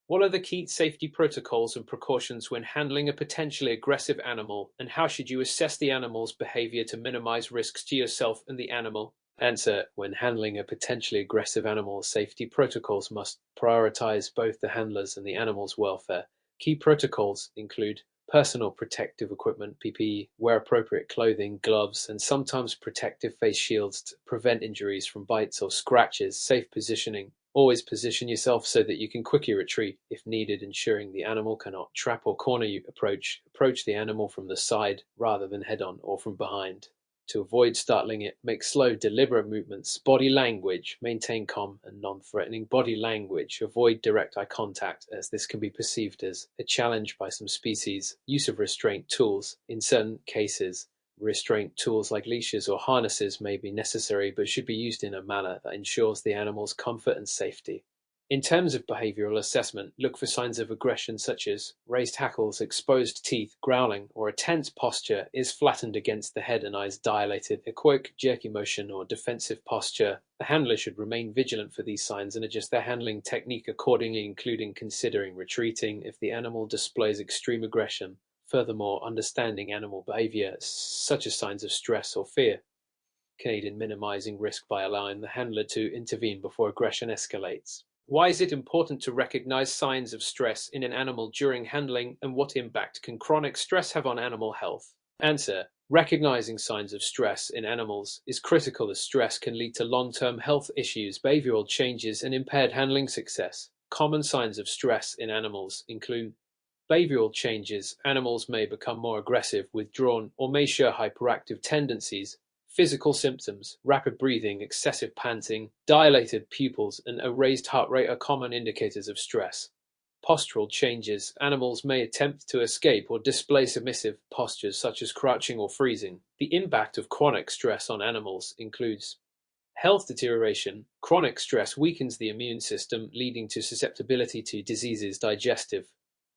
What are the key safety protocols and precautions when handling a potentially aggressive animal, and how should you assess the animal's behavior to minimize risks to yourself and the animal? Answer: when handling a potentially aggressive animal, safety protocols must prioritize both the handler's and the animal's welfare. Key protocols include personal protective equipment (PPE), wear appropriate clothing, gloves, and sometimes protective face shields to prevent injuries from bites or scratches, safe positioning. Always position yourself so that you can quickly retreat if needed, ensuring the animal cannot trap or corner you. Approach the animal from the side rather than head on or from behind. To avoid startling it, make slow, deliberate movements. Body language: maintain calm and non-threatening body language. Avoid direct eye contact, as this can be perceived as a challenge by some species. Use of restraint tools: in certain cases, restraint tools like leashes or harnesses may be necessary, but should be used in a manner that ensures the animal's comfort and safety. In terms of behavioral assessment, look for signs of aggression such as raised hackles, exposed teeth, growling, or a tense posture is flattened against the head and eyes dilated, a quick, jerky motion, or defensive posture. The handler should remain vigilant for these signs and adjust their handling technique accordingly, including considering retreating if the animal displays extreme aggression. Furthermore, understanding animal behavior, such as signs of stress or fear, can aid in minimizing risk by allowing the handler to intervene before aggression escalates. Why is it important to recognize signs of stress in an animal during handling, and what impact can chronic stress have on animal health? Answer: recognizing signs of stress in animals is critical, as stress can lead to long-term health issues, behavioral changes, and impaired handling success. Common signs of stress in animals include behavioral changes: animals may become more aggressive, withdrawn, or may show hyperactive tendencies. Physical symptoms: rapid breathing, excessive panting, dilated pupils, and a raised heart rate are common indicators of stress. Postural changes: animals may attempt to escape or display submissive postures such as crouching or freezing. The impact of chronic stress on animals includes health deterioration. Chronic stress weakens the immune system, leading to susceptibility to diseases, digestive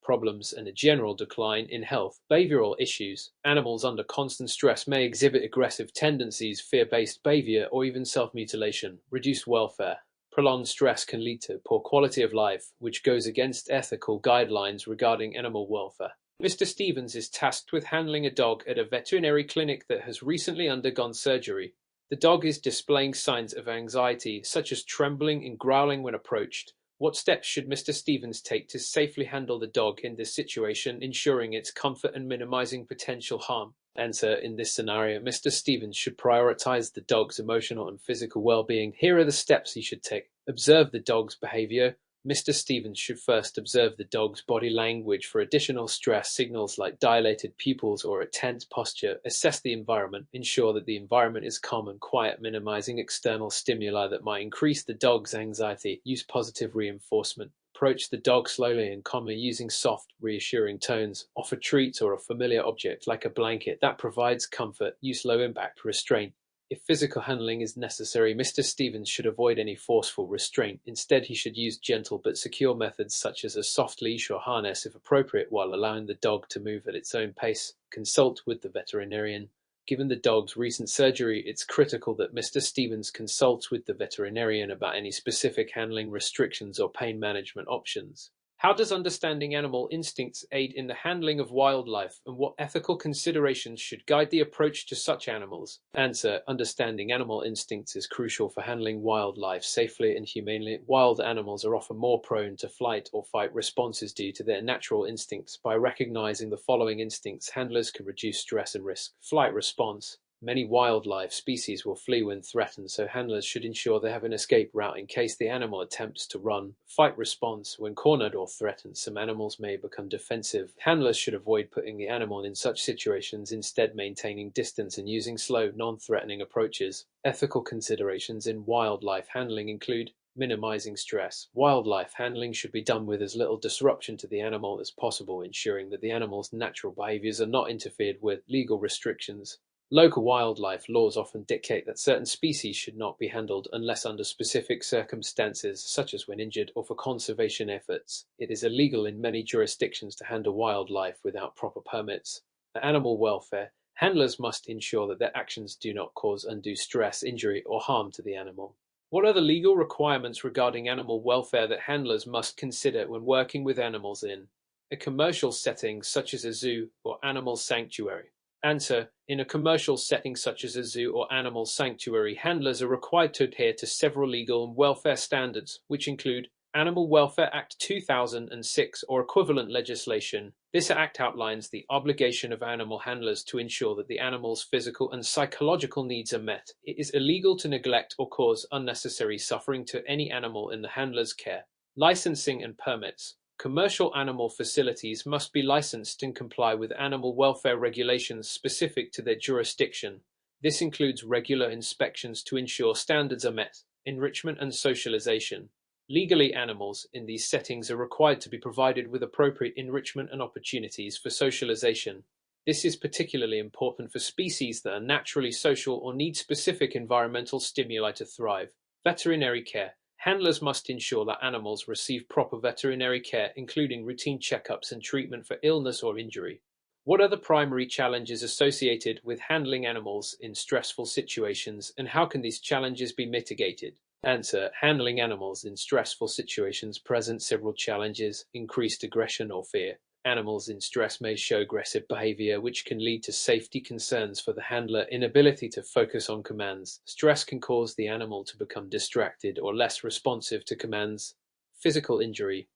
problems, and a general decline in health. Behavioral issues: animals under constant stress may exhibit aggressive tendencies, fear-based behavior, or even self-mutilation. Reduced welfare: prolonged stress can lead to poor quality of life, which goes against ethical guidelines regarding animal welfare. Mr. Stevens is tasked with handling a dog at a veterinary clinic that has recently undergone surgery. The dog is displaying signs of anxiety, such as trembling and growling when approached. What steps should Mr. Stevens take to safely handle the dog in this situation, ensuring its comfort and minimizing potential harm? Answer: in this scenario, Mr. Stevens should prioritize the dog's emotional and physical well-being. Here are the steps he should take. Observe the dog's behavior. Mr. Stevens should first observe the dog's body language for additional stress signals like dilated pupils or a tense posture. Assess the environment. Ensure that the environment is calm and quiet, minimizing external stimuli that might increase the dog's anxiety. Use positive reinforcement. Approach the dog slowly and calmly, using soft, reassuring tones. Offer treats or a familiar object like a blanket that provides comfort. Use low-impact restraint. If physical handling is necessary, Mr. Stevens should avoid any forceful restraint. Instead, he should use gentle but secure methods such as a soft leash or harness if appropriate, while allowing the dog to move at its own pace. Consult with the veterinarian. Given the dog's recent surgery, it's critical that Mr. Stevens consults with the veterinarian about any specific handling restrictions or pain management options. How does understanding animal instincts aid in the handling of wildlife, and what ethical considerations should guide the approach to such animals? Answer: understanding animal instincts is crucial for handling wildlife safely and humanely. Wild animals are often more prone to flight or fight responses due to their natural instincts. By recognizing the following instincts, handlers can reduce stress and risk. Flight response: many wildlife species will flee when threatened, so handlers should ensure they have an escape route in case the animal attempts to run. Fight response: when cornered or threatened, some animals may become defensive. Handlers should avoid putting the animal in such situations, instead maintaining distance and using slow, non-threatening approaches. Ethical considerations in wildlife handling include minimizing stress. Wildlife handling should be done with as little disruption to the animal as possible, ensuring that the animal's natural behaviors are not interfered with. Legal restrictions: local wildlife laws often dictate that certain species should not be handled unless under specific circumstances, such as when injured or for conservation efforts. It is illegal in many jurisdictions to handle wildlife without proper permits. Animal welfare: handlers must ensure that their actions do not cause undue stress, injury, or harm to the animal. What are the legal requirements regarding animal welfare that handlers must consider when working with animals in a commercial setting such as a zoo or animal sanctuary? Answer: in a commercial setting such as a zoo or animal sanctuary, handlers are required to adhere to several legal and welfare standards, which include Animal Welfare Act 2006 or equivalent legislation. This act outlines the obligation of animal handlers to ensure that the animal's physical and psychological needs are met. It is illegal to neglect or cause unnecessary suffering to any animal in the handler's care. Licensing and permits. Commercial animal facilities must be licensed and comply with animal welfare regulations specific to their jurisdiction. This includes regular inspections to ensure standards are met. Enrichment and socialization. Legally, animals in these settings are required to be provided with appropriate enrichment and opportunities for socialization. This is particularly important for species that are naturally social or need specific environmental stimuli to thrive. Veterinary care. Handlers must ensure that animals receive proper veterinary care, including routine checkups and treatment for illness or injury. What are the primary challenges associated with handling animals in stressful situations, and how can these challenges be mitigated? Answer: handling animals in stressful situations present several challenges: increased aggression or fear. Animals in stress may show aggressive behavior, which can lead to safety concerns for the handler, inability to focus on commands. Stress can cause the animal to become distracted or less responsive to commands. Physical injury.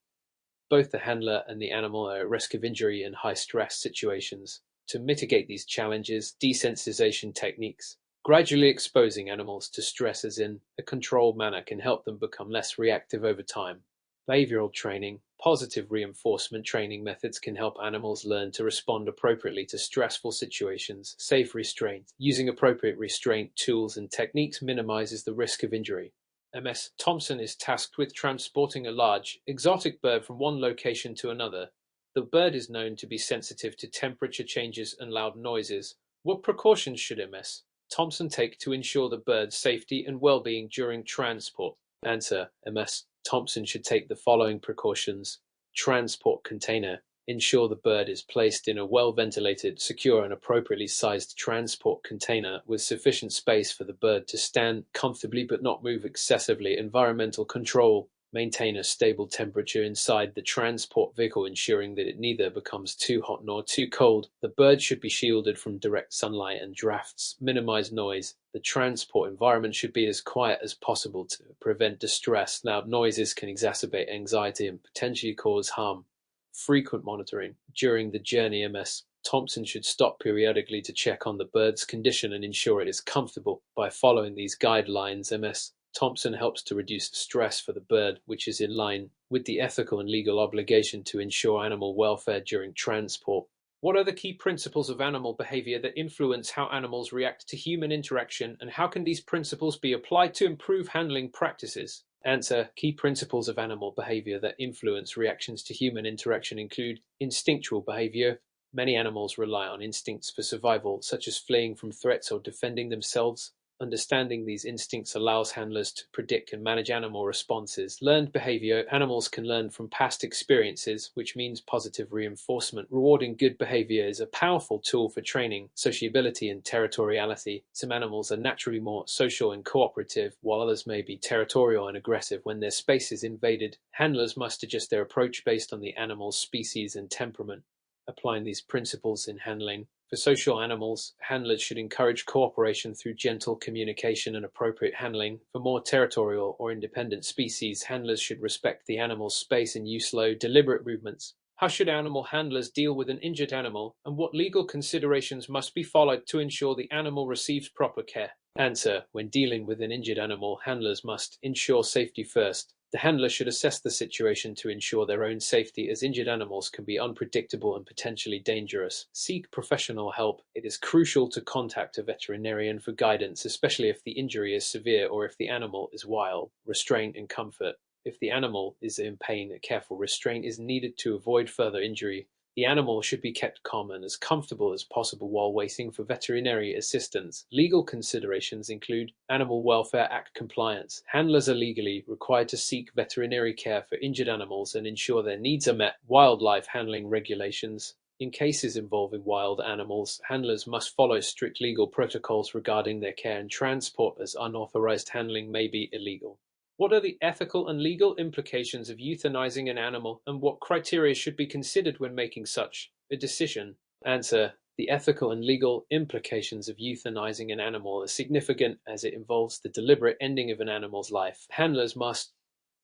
Both the handler and the animal are at risk of injury in high-stress situations. To mitigate these challenges, desensitization techniques. Gradually exposing animals to stresses in a controlled manner can help them become less reactive over time. Behavioral training. Positive reinforcement training methods can help animals learn to respond appropriately to stressful situations. Safe restraint. Using appropriate restraint tools and techniques minimizes the risk of injury. MS Thompson is tasked with transporting a large, exotic bird from one location to another. The bird is known to be sensitive to temperature changes and loud noises. What precautions should MS Thompson take to ensure the bird's safety and well-being during transport? Answer: MS Thompson should take the following precautions. Transport container. Ensure the bird is placed in a well-ventilated, secure and appropriately sized transport container with sufficient space for the bird to stand comfortably but not move excessively. Environmental control. Maintain a stable temperature inside the transport vehicle, ensuring that it neither becomes too hot nor too cold. The bird should be shielded from direct sunlight and drafts. Minimize noise. The transport environment should be as quiet as possible to prevent distress. Loud noises can exacerbate anxiety and potentially cause harm. Frequent monitoring. During the journey, MS Thompson should stop periodically to check on the bird's condition and ensure it is comfortable. By following these guidelines, MS Thompson helps to reduce stress for the bird, which is in line with the ethical and legal obligation to ensure animal welfare during transport. What are the key principles of animal behavior that influence how animals react to human interaction, and how can these principles be applied to improve handling practices? Answer: key principles of animal behavior that influence reactions to human interaction include instinctual behavior. Many animals rely on instincts for survival, such as fleeing from threats or defending themselves. Understanding these instincts allows handlers to predict and manage animal responses. Learned behavior. Animals can learn from past experiences, which means positive reinforcement. Rewarding good behavior is a powerful tool for training sociability and territoriality. Some animals are naturally more social and cooperative, while others may be territorial and aggressive when their space is invaded. Handlers must adjust their approach based on the animal's species and temperament. Applying these principles in handling. For social animals, handlers should encourage cooperation through gentle communication and appropriate handling. For more territorial or independent species, handlers should respect the animal's space and use slow, deliberate movements. How should animal handlers deal with an injured animal, and what legal considerations must be followed to ensure the animal receives proper care? Answer: when dealing with an injured animal, handlers must ensure safety first. The handler should assess the situation to ensure their own safety, as injured animals can be unpredictable and potentially dangerous. Seek professional help. It is crucial to contact a veterinarian for guidance, especially if the injury is severe or if the animal is wild. Restraint and comfort. If the animal is in pain, a careful restraint is needed to avoid further injury. The animal should be kept calm and as comfortable as possible while waiting for veterinary assistance. Legal considerations include Animal Welfare Act compliance. Handlers are legally required to seek veterinary care for injured animals and ensure their needs are met. Wildlife handling regulations. In cases involving wild animals, handlers must follow strict legal protocols regarding their care and transport, as unauthorized handling may be illegal. What are the ethical and legal implications of euthanizing an animal, and what criteria should be considered when making such a decision? Answer: the ethical and legal implications of euthanizing an animal are significant as it involves the deliberate ending of an animal's life. Handlers must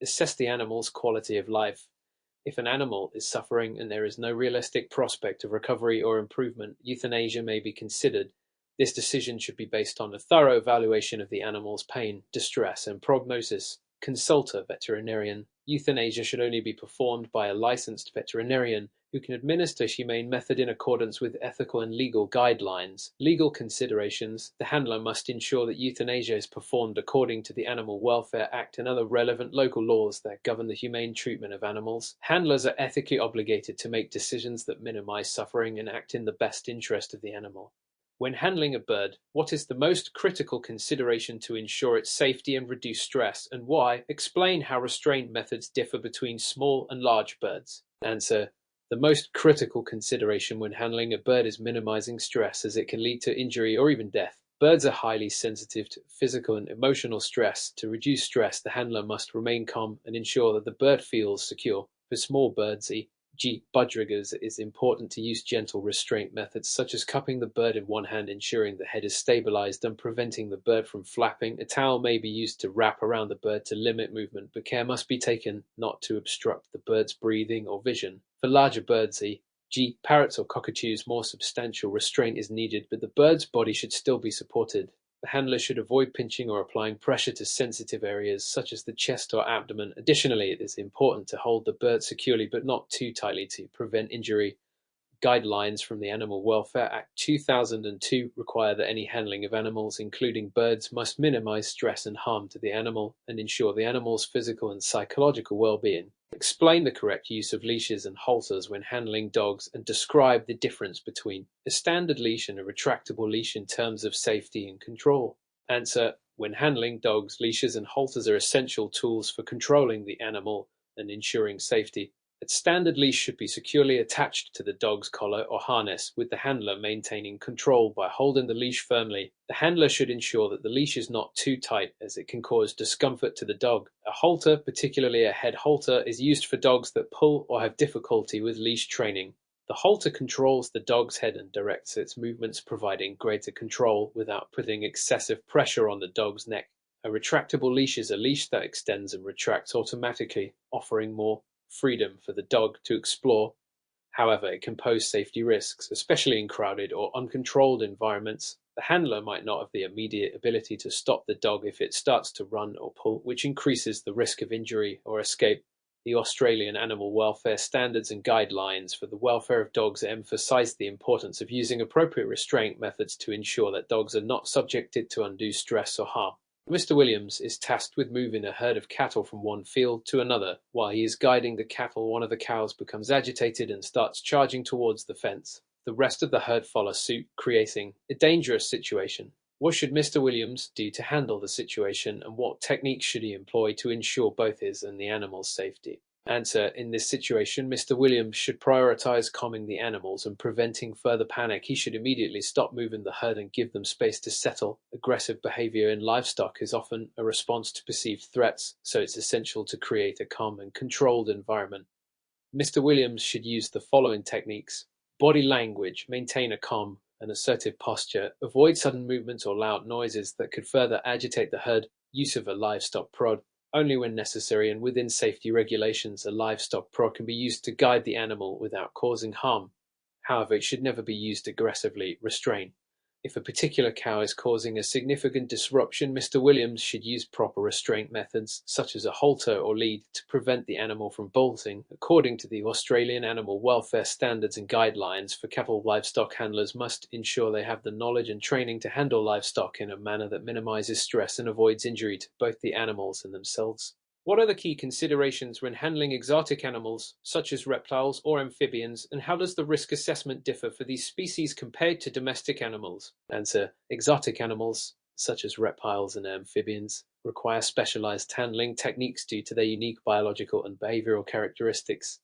assess the animal's quality of life. If an animal is suffering and there is no realistic prospect of recovery or improvement, euthanasia may be considered. This decision should be based on a thorough evaluation of the animal's pain, distress, and prognosis. Consult a veterinarian. Euthanasia should only be performed by a licensed veterinarian who can administer humane method in accordance with ethical and legal guidelines. Legal considerations: the handler must ensure that euthanasia is performed according to the Animal Welfare Act and other relevant local laws that govern the humane treatment of animals. Handlers are ethically obligated to make decisions that minimize suffering and act in the best interest of the animal. When handling a bird, what is the most critical consideration to ensure its safety and reduce stress, and why? Explain how restraint methods differ between small and large birds. Answer: the most critical consideration when handling a bird is minimizing stress, as it can lead to injury or even death. Birds are highly sensitive to physical and emotional stress. To reduce stress, the handler must remain calm and ensure that the bird feels secure. For small birds, e.g. budgerigars, it is important to use gentle restraint methods such as cupping the bird in one hand, ensuring the head is stabilized and preventing the bird from flapping. A towel may be used to wrap around the bird to limit movement, but care must be taken not to obstruct the bird's breathing or vision. For larger birds, e.g. parrots or cockatoos, more substantial restraint is needed, but the bird's body should still be supported. The handler should avoid pinching or applying pressure to sensitive areas such as the chest or abdomen. Additionally, it is important to hold the bird securely but not too tightly to prevent injury. Guidelines from the Animal Welfare Act 2002 require that any handling of animals, including birds, must minimize stress and harm to the animal and ensure the animal's physical and psychological well-being. Explain the correct use of leashes and halters when handling dogs, and describe the difference between a standard leash and a retractable leash in terms of safety and control. Answer: when handling dogs, leashes and halters are essential tools for controlling the animal and ensuring safety. A standard leash should be securely attached to the dog's collar or harness, with the handler maintaining control by holding the leash firmly. The handler should ensure that the leash is not too tight, as it can cause discomfort to the dog. A halter, particularly a head halter, is used for dogs that pull or have difficulty with leash training. The halter controls the dog's head and directs its movements, providing greater control without putting excessive pressure on the dog's neck. A retractable leash is a leash that extends and retracts automatically, offering more freedom for the dog to explore. However, it can pose safety risks, especially in crowded or uncontrolled environments. The handler might not have the immediate ability to stop the dog if it starts to run or pull, which increases the risk of injury or escape. The Australian Animal Welfare Standards and Guidelines for the Welfare of Dogs emphasise the importance of using appropriate restraint methods to ensure that dogs are not subjected to undue stress or harm. Mr. Williams is tasked with moving a herd of cattle from one field to another. While he is guiding the cattle, one of the cows becomes agitated and starts charging towards the fence. The rest of the herd follow suit, creating a dangerous situation. What should Mr. Williams do to handle the situation, and what techniques should he employ to ensure both his and the animal's safety? Answer: in this situation, Mr. Williams should prioritize calming the animals and preventing further panic. He should immediately stop moving the herd and give them space to settle. Aggressive behavior in livestock is often a response to perceived threats, so it's essential to create a calm and controlled environment. Mr. Williams should use the following techniques: body language: maintain a calm and assertive posture. Avoid sudden movements or loud noises that could further agitate the herd. Use of a livestock prod: only when necessary and within safety regulations, a livestock prod can be used to guide the animal without causing harm. However, it should never be used aggressively. Restrain: if a particular cow is causing a significant disruption, Mr. Williams should use proper restraint methods, such as a halter or lead, to prevent the animal from bolting. According to the Australian Animal Welfare Standards and Guidelines for cattle, livestock handlers must ensure they have the knowledge and training to handle livestock in a manner that minimizes stress and avoids injury to both the animals and themselves. What are the key considerations when handling exotic animals, such as reptiles or amphibians, and how does the risk assessment differ for these species compared to domestic animals? Answer: exotic animals, such as reptiles and amphibians, require specialized handling techniques due to their unique biological and behavioral characteristics.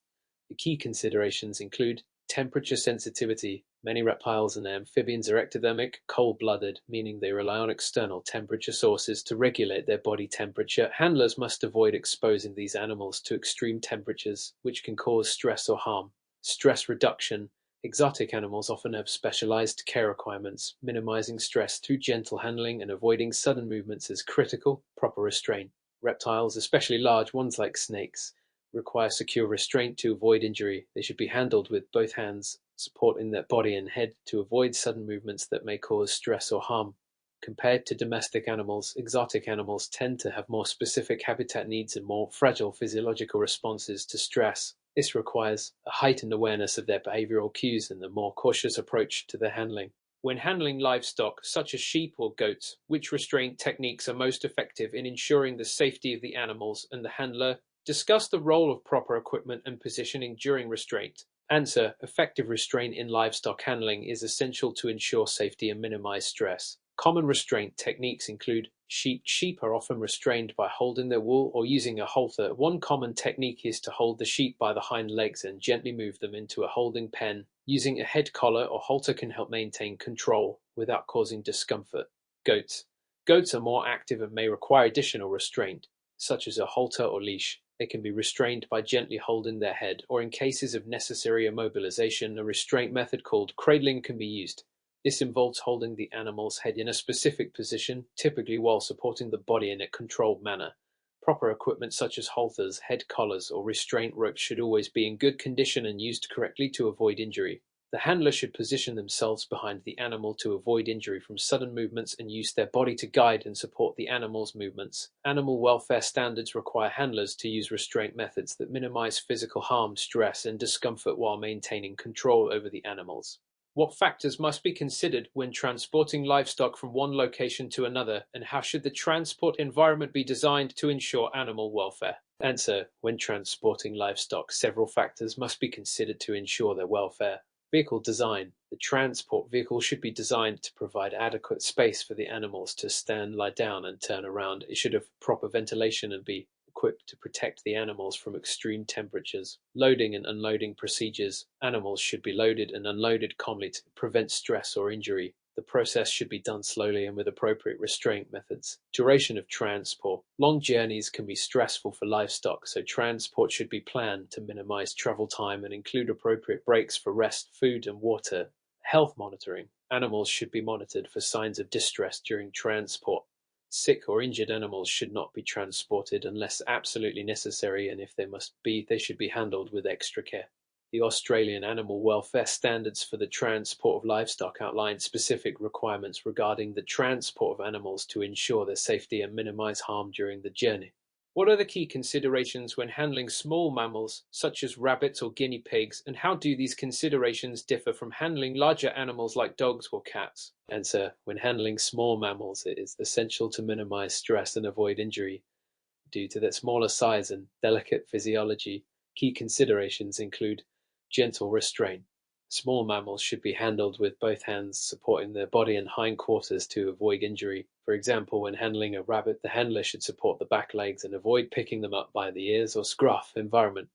The key considerations include Temperature sensitivity. Many reptiles and amphibians are ectothermic, cold-blooded, meaning they rely on external temperature sources to regulate their body temperature. Handlers must avoid exposing these animals to extreme temperatures, which can cause stress or harm. Stress reduction. Exotic animals often have specialized care requirements. Minimizing stress through gentle handling and avoiding sudden movements is critical. Proper restraint. Reptiles, especially large ones like snakes, require secure restraint to avoid injury. They should be handled with both hands, supporting their body and head to avoid sudden movements that may cause stress or harm. Compared to domestic animals, exotic animals tend to have more specific habitat needs and more fragile physiological responses to stress. This requires a heightened awareness of their behavioral cues and a more cautious approach to their handling. When handling livestock, such as sheep or goats, which restraint techniques are most effective in ensuring the safety of the animals and the handler? Discuss the role of proper equipment and positioning during restraint. Answer: effective restraint in livestock handling is essential to ensure safety and minimize stress. Common restraint techniques include sheep. Sheep are often restrained by holding their wool or using a halter. One common technique is to hold the sheep by the hind legs and gently move them into a holding pen. Using a head collar or halter can help maintain control without causing discomfort. Goats. Goats are more active and may require additional restraint, such as a halter or leash. They can be restrained by gently holding their head, or in cases of necessary immobilization, a restraint method called cradling can be used. This involves holding the animal's head in a specific position, typically while supporting the body in a controlled manner. Proper equipment such as halters, head collars, or restraint ropes should always be in good condition and used correctly to avoid injury. The handler should position themselves behind the animal to avoid injury from sudden movements and use their body to guide and support the animal's movements. Animal welfare standards require handlers to use restraint methods that minimize physical harm, stress, and discomfort while maintaining control over the animals. What factors must be considered when transporting livestock from one location to another, and how should the transport environment be designed to ensure animal welfare? Answer: when transporting livestock, several factors must be considered to ensure their welfare. Vehicle design. The transport vehicle should be designed to provide adequate space for the animals to stand, lie down, and turn around. It should have proper ventilation and be equipped to protect the animals from extreme temperatures. Loading and unloading procedures. Animals should be loaded and unloaded calmly to prevent stress or injury. The process should be done slowly and with appropriate restraint methods. Duration of transport. Long journeys can be stressful for livestock, so transport should be planned to minimize travel time and include appropriate breaks for rest, food, and water. Health monitoring. Animals should be monitored for signs of distress during transport. Sick or injured animals should not be transported unless absolutely necessary, and if they must be, they should be handled with extra care. The Australian Animal Welfare Standards for the transport of livestock outline specific requirements regarding the transport of animals to ensure their safety and minimize harm during the journey. What are the key considerations when handling small mammals, such as rabbits or guinea pigs, and how do these considerations differ from handling larger animals like dogs or cats? Answer: when handling small mammals, it is essential to minimize stress and avoid injury. Due to their smaller size and delicate physiology, key considerations include gentle restraint. Small mammals should be handled with both hands, supporting their body and hindquarters to avoid injury. For example, when handling a rabbit, the handler should support the back legs and avoid picking them up by the ears or scruff environment.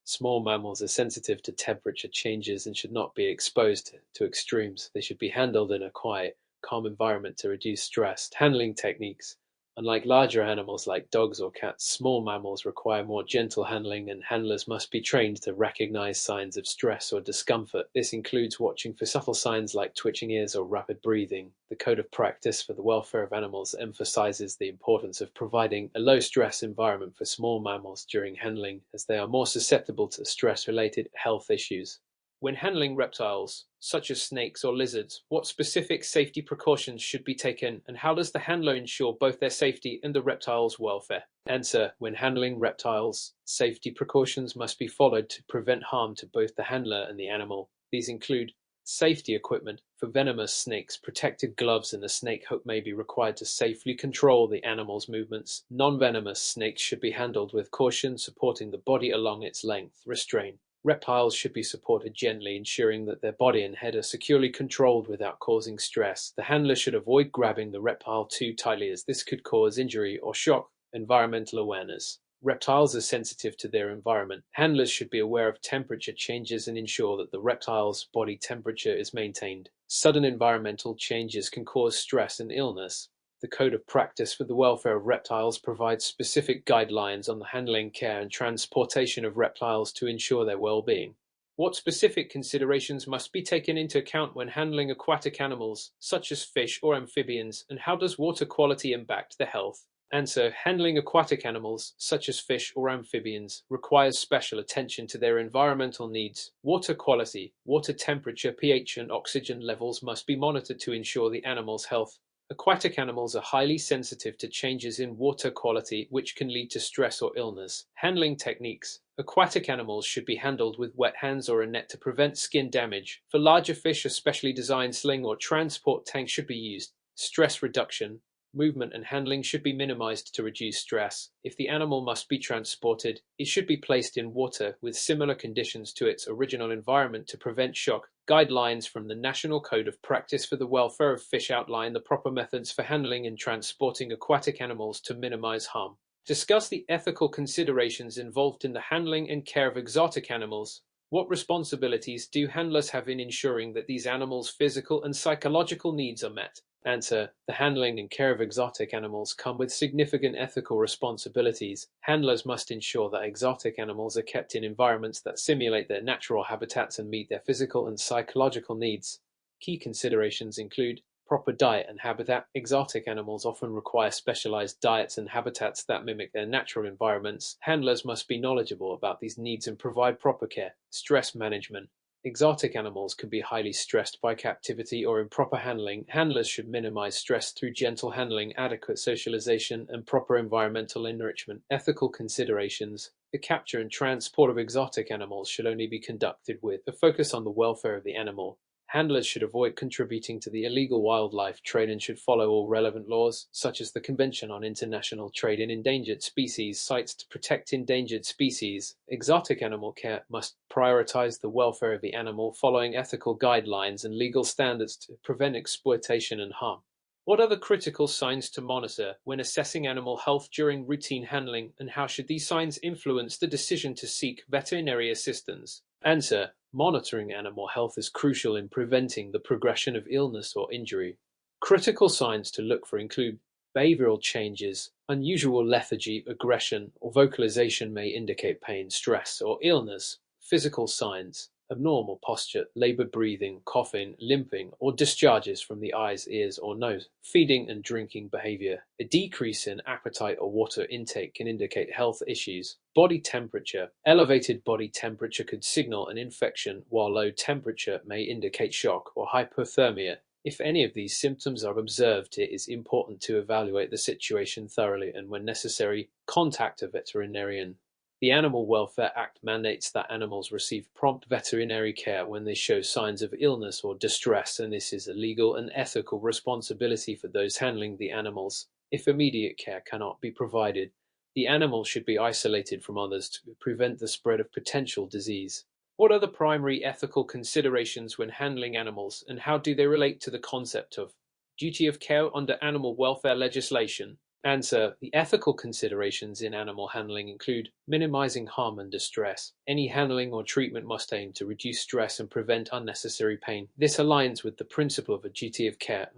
Small mammals are sensitive to temperature changes and should not be exposed to extremes. They should be handled in a quiet, calm environment to reduce stress. Handling techniques. Unlike larger animals like dogs or cats, small mammals require more gentle handling, and handlers must be trained to recognize signs of stress or discomfort. This includes watching for subtle signs like twitching ears or rapid breathing. The Code of Practice for the Welfare of Animals emphasizes the importance of providing a low-stress environment for small mammals during handling, as they are more susceptible to stress-related health issues. When handling reptiles, such as snakes or lizards, what specific safety precautions should be taken, and how does the handler ensure both their safety and the reptile's welfare? Answer: when handling reptiles, safety precautions must be followed to prevent harm to both the handler and the animal. These include safety equipment. For venomous snakes, protective gloves and a snake hook may be required to safely control the animal's movements. Non-venomous snakes should be handled with caution, supporting the body along its length. Restraint. Reptiles should be supported gently, ensuring that their body and head are securely controlled without causing stress. The handler should avoid grabbing the reptile too tightly, as this could cause injury or shock. Environmental awareness. Reptiles are sensitive to their environment. Handlers should be aware of temperature changes and ensure that the reptile's body temperature is maintained. Sudden environmental changes can cause stress and illness. The Code of Practice for the Welfare of Reptiles provides specific guidelines on the handling, care, and transportation of reptiles to ensure their well-being. What specific considerations must be taken into account when handling aquatic animals, such as fish or amphibians, and how does water quality impact their health? Answer: handling aquatic animals, such as fish or amphibians, requires special attention to their environmental needs. Water quality, water temperature, pH, and oxygen levels must be monitored to ensure the animal's health. Aquatic animals are highly sensitive to changes in water quality, which can lead to stress or illness. Handling techniques. Aquatic animals should be handled with wet hands or a net to prevent skin damage. For larger fish, a specially designed sling or transport tank should be used. Stress reduction. Movement and handling should be minimized to reduce stress. If the animal must be transported, it should be placed in water with similar conditions to its original environment to prevent shock. Guidelines from the National Code of Practice for the Welfare of Fish outline the proper methods for handling and transporting aquatic animals to minimize harm. Discuss the ethical considerations involved in the handling and care of exotic animals. What responsibilities do handlers have in ensuring that these animals' physical and psychological needs are met? Answer: the handling and care of exotic animals come with significant ethical responsibilities. Handlers must ensure that exotic animals are kept in environments that simulate their natural habitats and meet their physical and psychological needs. Key considerations include proper diet and habitat. Exotic animals often require specialized diets and habitats that mimic their natural environments. Handlers must be knowledgeable about these needs and provide proper care. Stress management. Exotic animals can be highly stressed by captivity or improper handling. Handlers should minimize stress through gentle handling, adequate socialization, and proper environmental enrichment. Ethical considerations. The capture and transport of exotic animals should only be conducted with a focus on the welfare of the animal. Handlers should avoid contributing to the illegal wildlife trade and should follow all relevant laws, such as the Convention on International Trade in Endangered Species, sites to protect endangered species. Exotic animal care must prioritize the welfare of the animal, following ethical guidelines and legal standards to prevent exploitation and harm. What are the critical signs to monitor when assessing animal health during routine handling, and how should these signs influence the decision to seek veterinary assistance? Answer: monitoring animal health is crucial in preventing the progression of illness or injury. Critical signs to look for include behavioral changes. Unusual lethargy, aggression, or vocalization may indicate pain, stress, or illness. Physical signs: abnormal posture, labored breathing, coughing, limping, or discharges from the eyes, ears, or nose. Feeding and drinking behavior. A decrease in appetite or water intake can indicate health issues. Body temperature. Elevated body temperature could signal an infection, while low temperature may indicate shock or hypothermia. If any of these symptoms are observed, it is important to evaluate the situation thoroughly and, when necessary, contact a veterinarian. The Animal Welfare Act mandates that animals receive prompt veterinary care when they show signs of illness or distress, and this is a legal and ethical responsibility for those handling the animals. If immediate care cannot be provided, the animal should be isolated from others to prevent the spread of potential disease. What are the primary ethical considerations when handling animals, and how do they relate to the concept of duty of care under animal welfare legislation? Answer: the ethical considerations in animal handling include minimizing harm and distress. Any handling or treatment must aim to reduce stress and prevent unnecessary pain. This aligns with the principle of a duty of care,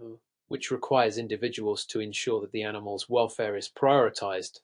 which requires individuals to ensure that the animal's welfare is prioritized.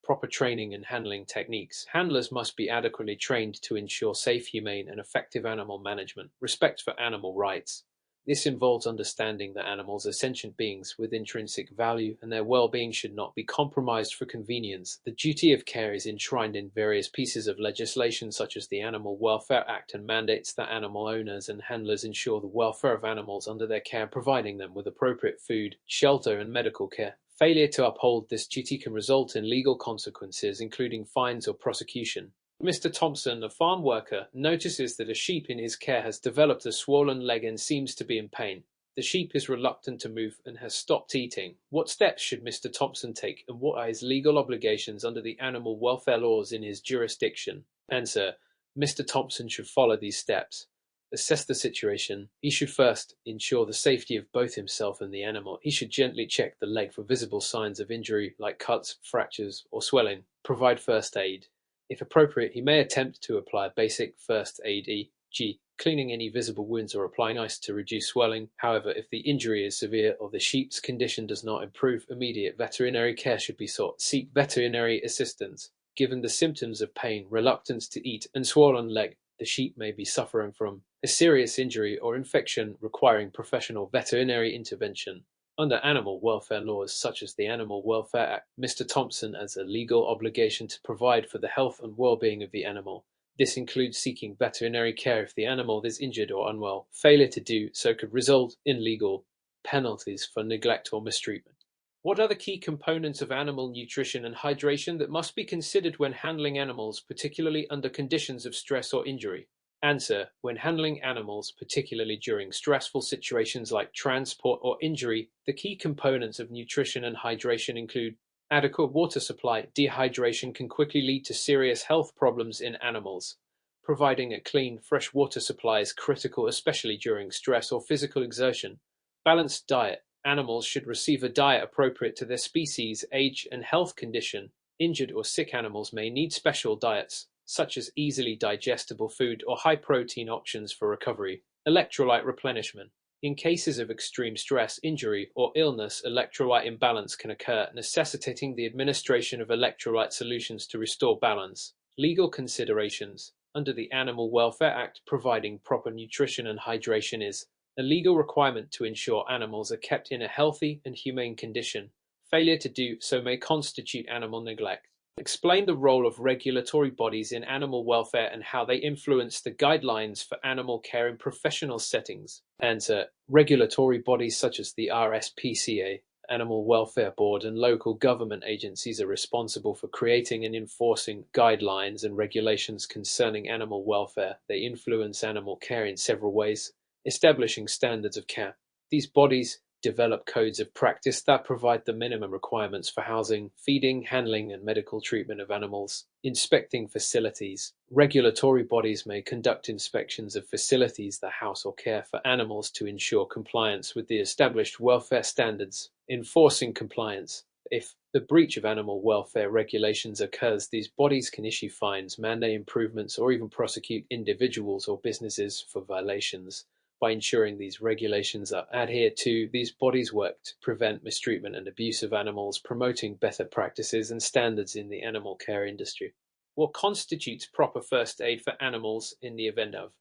Proper training and handling techniques. Handlers must be adequately trained to ensure safe, humane, and effective animal management. Respect for animal rights. This involves understanding that animals are sentient beings with intrinsic value, and their well-being should not be compromised for convenience. The duty of care is enshrined in various pieces of legislation such as the Animal Welfare Act, and mandates that animal owners and handlers ensure the welfare of animals under their care, providing them with appropriate food, shelter, and medical care. Failure to uphold this duty can result in legal consequences, including fines or prosecution. Mr. Thompson, a farm worker, notices that a sheep in his care has developed a swollen leg and seems to be in pain. The sheep is reluctant to move and has stopped eating. What steps should Mr. Thompson take, and what are his legal obligations under the animal welfare laws in his jurisdiction? Answer: Mr. Thompson should follow these steps. assess the situation. He should first ensure the safety of both himself and the animal. He should gently check the leg for visible signs of injury like cuts, fractures, or swelling. Provide first aid. If appropriate, he may attempt to apply basic first aid, e.g., cleaning any visible wounds or applying ice to reduce swelling. However, if the injury is severe or the sheep's condition does not improve, immediate veterinary care should be sought. Seek veterinary assistance. Given the symptoms of pain, reluctance to eat, and swollen leg, the sheep may be suffering from a serious injury or infection requiring professional veterinary intervention. Under animal welfare laws such as the Animal Welfare Act, Mr. Thompson has a legal obligation to provide for the health and well-being of the animal. This includes seeking veterinary care if the animal is injured or unwell. Failure to do so could result in legal penalties for neglect or mistreatment. What are the key components of animal nutrition and hydration that must be considered when handling animals, particularly under conditions of stress or injury? Answer: when handling animals, particularly during stressful situations like transport or injury, the key components of nutrition and hydration include adequate water supply. Dehydration can quickly lead to serious health problems in animals. Providing a clean, fresh water supply is critical, especially during stress or physical exertion. Balanced diet. Animals should receive a diet appropriate to their species, age, and health condition. Injured or sick animals may need special diets, such as easily digestible food or high-protein options for recovery. Electrolyte replenishment. In cases of extreme stress, injury, or illness, electrolyte imbalance can occur, necessitating the administration of electrolyte solutions to restore balance. Legal considerations. Under the Animal Welfare Act, providing proper nutrition and hydration is a legal requirement to ensure animals are kept in a healthy and humane condition. Failure to do so may constitute animal neglect. Explain the role of regulatory bodies in animal welfare and how they influence the guidelines for animal care in professional settings. Answer: regulatory bodies such as the RSPCA, Animal Welfare Board, and local government agencies are responsible for creating and enforcing guidelines and regulations concerning animal welfare. They influence animal care in several ways, establishing standards of care. These bodies develop codes of practice that provide the minimum requirements for housing, feeding, handling, and medical treatment of animals. Inspecting facilities. Regulatory bodies may conduct inspections of facilities that house or care for animals to ensure compliance with the established welfare standards. Enforcing compliance. If the breach of animal welfare regulations occurs, these bodies can issue fines, mandate improvements, or even prosecute individuals or businesses for violations. By ensuring these regulations are adhered to, these bodies work to prevent mistreatment and abuse of animals, promoting better practices and standards in the animal care industry. What constitutes proper first aid for animals in the event of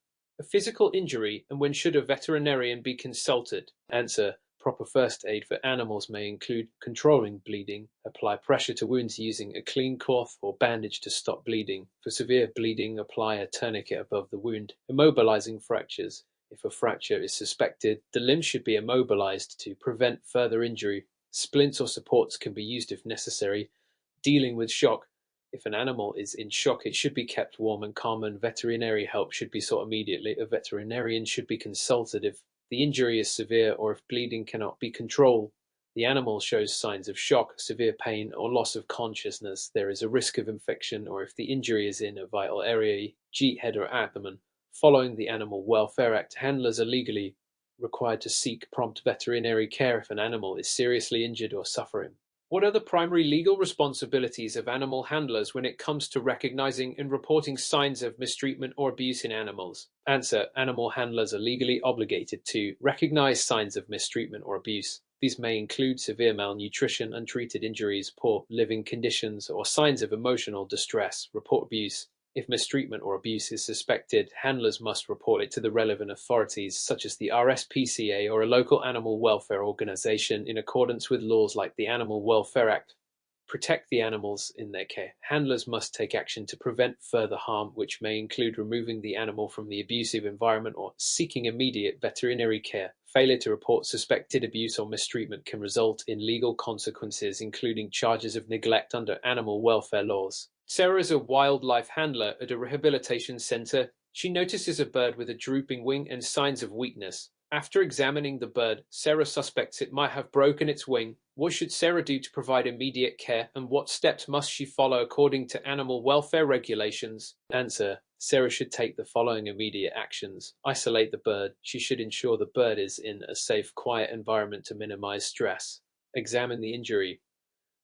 a physical injury, and when should a veterinarian be consulted? Answer: proper first aid for animals may include controlling bleeding, apply pressure to wounds using a clean cloth or bandage to stop bleeding. For severe bleeding, apply a tourniquet above the wound, immobilizing fractures. If a fracture is suspected, the limb should be immobilized to prevent further injury. Splints or supports can be used if necessary. Dealing with shock. If an animal is in shock, it should be kept warm and calm, and veterinary help should be sought immediately. A veterinarian should be consulted if the injury is severe or if bleeding cannot be controlled. The animal shows signs of shock, severe pain, or loss of consciousness. There is a risk of infection, or if the injury is in a vital area, e.g., head or abdomen. Following the Animal Welfare Act, handlers are legally required to seek prompt veterinary care if an animal is seriously injured or suffering. What are the primary legal responsibilities of animal handlers when it comes to recognizing and reporting signs of mistreatment or abuse in animals? Answer: animal handlers are legally obligated to recognize signs of mistreatment or abuse. These may include severe malnutrition, untreated injuries, poor living conditions, or signs of emotional distress. Report abuse. If mistreatment or abuse is suspected, handlers must report it to the relevant authorities, such as the RSPCA or a local animal welfare organization, in accordance with laws like the Animal Welfare Act. Protect the animals in their care. Handlers must take action to prevent further harm, which may include removing the animal from the abusive environment or seeking immediate veterinary care. Failure to report suspected abuse or mistreatment can result in legal consequences, including charges of neglect under animal welfare laws. Sarah is a wildlife handler at a rehabilitation center. She notices a bird with a drooping wing and signs of weakness. After examining the bird, Sarah suspects it might have broken its wing. What should Sarah do to provide immediate care, and what steps must she follow according to animal welfare regulations? Answer: Sarah should take the following immediate actions. Isolate the bird. She should ensure the bird is in a safe, quiet environment to minimize stress. Examine the injury.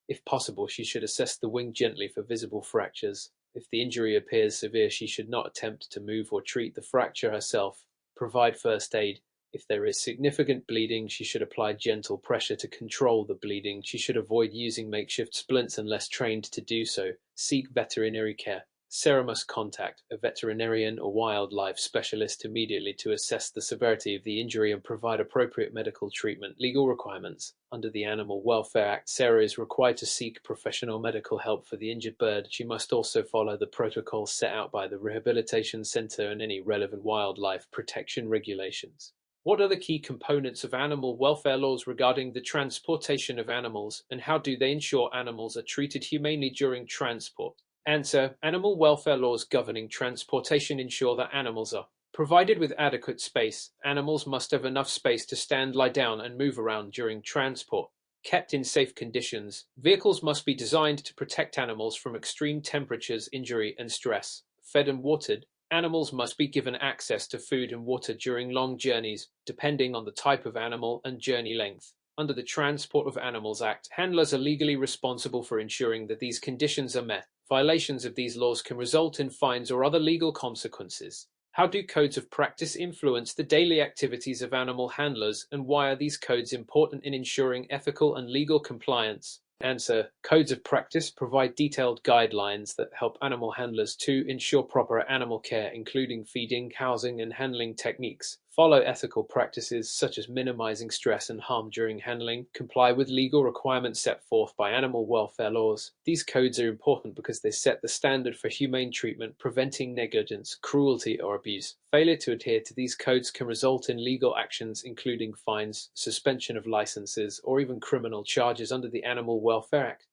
If possible, she should assess the wing gently for visible fractures. If the injury appears severe, she should not attempt to move or treat the fracture herself. Provide first aid. If there is significant bleeding, she should apply gentle pressure to control the bleeding. She should avoid using makeshift splints unless trained to do so. Seek veterinary care. Sarah must contact a veterinarian or wildlife specialist immediately to assess the severity of the injury and provide appropriate medical treatment. Legal requirements. Under the Animal Welfare Act, Sarah is required to seek professional medical help for the injured bird. She must also follow the protocols set out by the Rehabilitation Center and any relevant wildlife protection regulations. What are the key components of animal welfare laws regarding the transportation of animals, and how do they ensure animals are treated humanely during transport? Answer: animal welfare laws governing transportation ensure that animals are provided with adequate space. Animals must have enough space to stand, lie down, and move around during transport. Kept in safe conditions. Vehicles must be designed to protect animals from extreme temperatures, injury, and stress. Fed and watered. Animals must be given access to food and water during long journeys, depending on the type of animal and journey length. Under the Transport of Animals Act, handlers are legally responsible for ensuring that these conditions are met. Violations of these laws can result in fines or other legal consequences. How do codes of practice influence the daily activities of animal handlers, and why are these codes important in ensuring ethical and legal compliance? Answer: codes of practice provide detailed guidelines that help animal handlers to ensure proper animal care, including feeding, housing, and handling techniques. Follow ethical practices such as minimizing stress and harm during handling. Comply with legal requirements set forth by animal welfare laws. These codes are important because they set the standard for humane treatment, preventing negligence, cruelty, or abuse. Failure to adhere to these codes can result in legal actions, including fines, suspension of licenses, or even criminal charges under the Animal Welfare Act.